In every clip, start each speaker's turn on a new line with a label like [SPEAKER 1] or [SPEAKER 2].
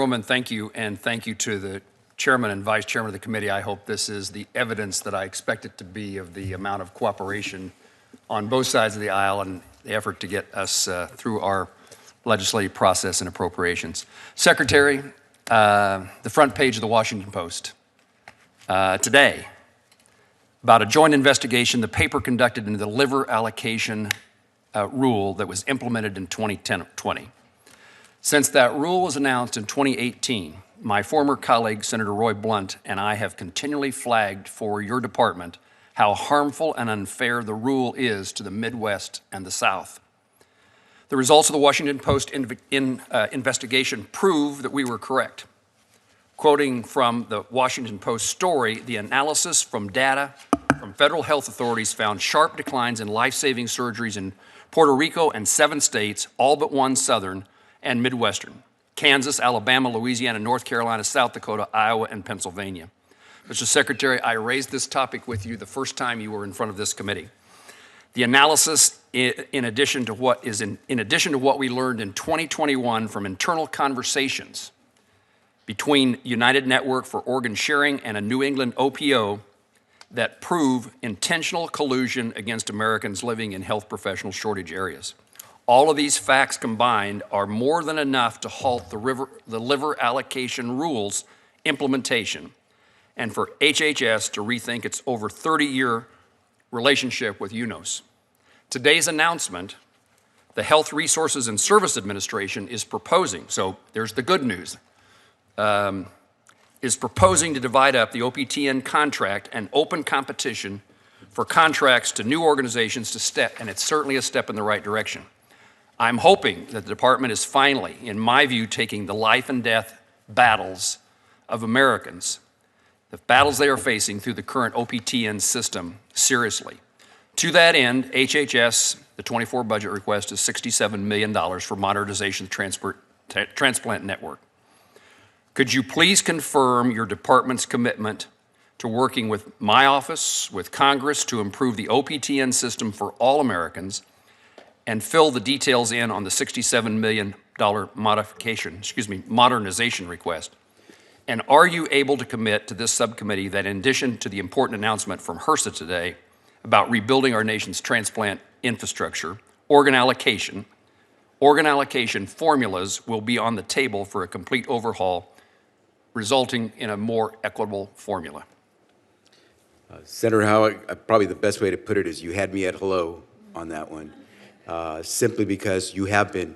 [SPEAKER 1] Chairwoman, thank you, and thank you to the Chairman and Vice Chairman of the committee. I hope this is the evidence that I expect it to be of the amount of cooperation on both sides of the aisle and the effort to get us through our legislative process and appropriations. Secretary, the front page of the Washington Post today about a joint investigation, the paper conducted into the liver allocation rule that was implemented in 2020. Since that rule was announced in 2018, my former colleague, Senator Roy Blunt, and I have continually flagged for your department how harmful and unfair the rule is to the Midwest and the South. The results of the Washington Post investigation prove that we were correct. Quoting from the Washington Post story, the analysis from data from federal health authorities found sharp declines in life-saving surgeries in Puerto Rico and 7 states, all but one southern and Midwestern: Kansas, Alabama, Louisiana, North Carolina, South Dakota, Iowa, and Pennsylvania. Mr. Secretary, I raised this topic with you the first time you were in front of this committee. The analysis, in addition to what we learned in 2021 from internal conversations between United Network for Organ Sharing and a New England OPO, that prove intentional collusion against Americans living in health professional shortage areas. All of these facts combined are more than enough to halt the liver allocation rules implementation and for HHS to rethink its over 30-year relationship with UNOS. Today's announcement, the Health Resources and Service Administration is proposing, so there's the good news, is proposing to divide up the OPTN contract and open competition for contracts to new organizations to step, and it's certainly a step in the right direction. I'm hoping that the department is finally, in my view, taking the life and death battles of Americans, the battles they are facing through the current OPTN system, seriously. To that end, HHS, the 24 budget request is $67 million for modernization of the transplant network. Could you please confirm your department's commitment to working with my office, with Congress, to improve the OPTN system for all Americans and fill the details in on the $67 million modernization request? And are you able to commit to this subcommittee that in addition to the important announcement from HRSA today about rebuilding our nation's transplant infrastructure, organ allocation formulas will be on the table for a complete overhaul, resulting in a more equitable formula?
[SPEAKER 2] Senator Howard, probably the best way to put it is you had me at hello on that one, simply because you have been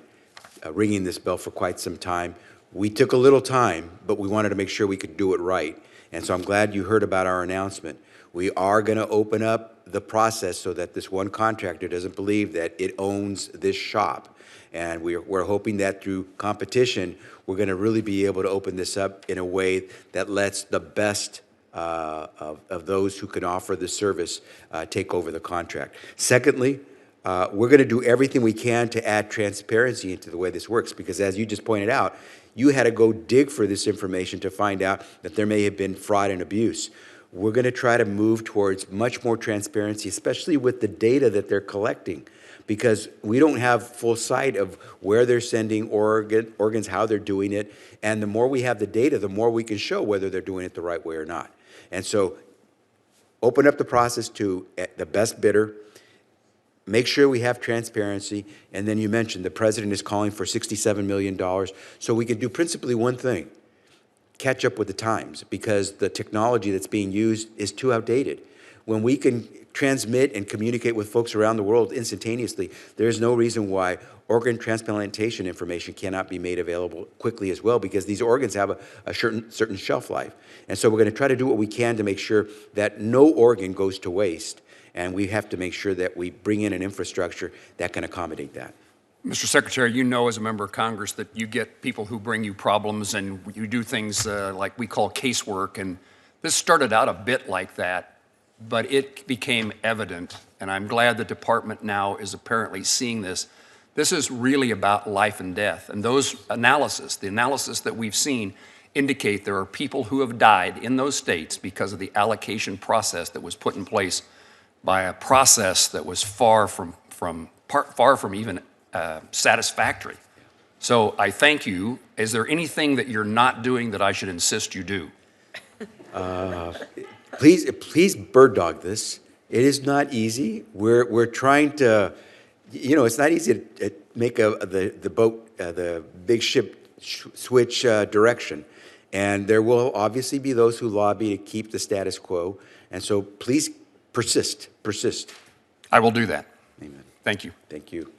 [SPEAKER 2] ringing this bell for quite some time. We took a little time, but we wanted to make sure we could do it right. And so I'm glad you heard about our announcement. We are going to open up the process so that this one contractor doesn't believe that it owns this shop. And we're hoping that through competition, we're going to really be able to open this up in a way that lets the best of those who can offer the service take over the contract. Secondly, we're going to do everything we can to add transparency into the way this works, because as you just pointed out, you had to go dig for this information to find out that there may have been fraud and abuse. We're going to try to move towards much more transparency, especially with the data that they're collecting, because we don't have full sight of where they're sending organs, how they're doing it. And the more we have the data, the more we can show whether they're doing it the right way or not. And so open up the process to the best bidder, make sure we have transparency, and then you mentioned the president is calling for $67 million, so we can do principally one thing: catch up with the times, because the technology that's being used is too outdated. When we can transmit and communicate with folks around the world instantaneously, there's no reason why organ transplantation information cannot be made available quickly as well, because these organs have a certain shelf life. And so we're going to try to do what we can to make sure that no organ goes to waste, and we have to make sure that we bring in an infrastructure that can accommodate that.
[SPEAKER 1] Mr. Secretary, you know as a member of Congress that you get people who bring you problems, and you do things like we call casework, and this started out a bit like that, but it became evident, and I'm glad the department now is apparently seeing this. This is really about life and death, and the analysis that we've seen indicate there are people who have died in those states because of the allocation process that was put in place by a process that was far from even satisfactory. So I thank you. Is there anything that you're not doing that I should insist you do?
[SPEAKER 2] Please bird dog this. It is not easy. We're trying to, it's not easy to make the boat, the big ship switch direction. And there will obviously be those who lobby to keep the status quo. And so please persist.
[SPEAKER 1] I will do that.
[SPEAKER 2] Amen.
[SPEAKER 1] Thank you.
[SPEAKER 2] Thank you.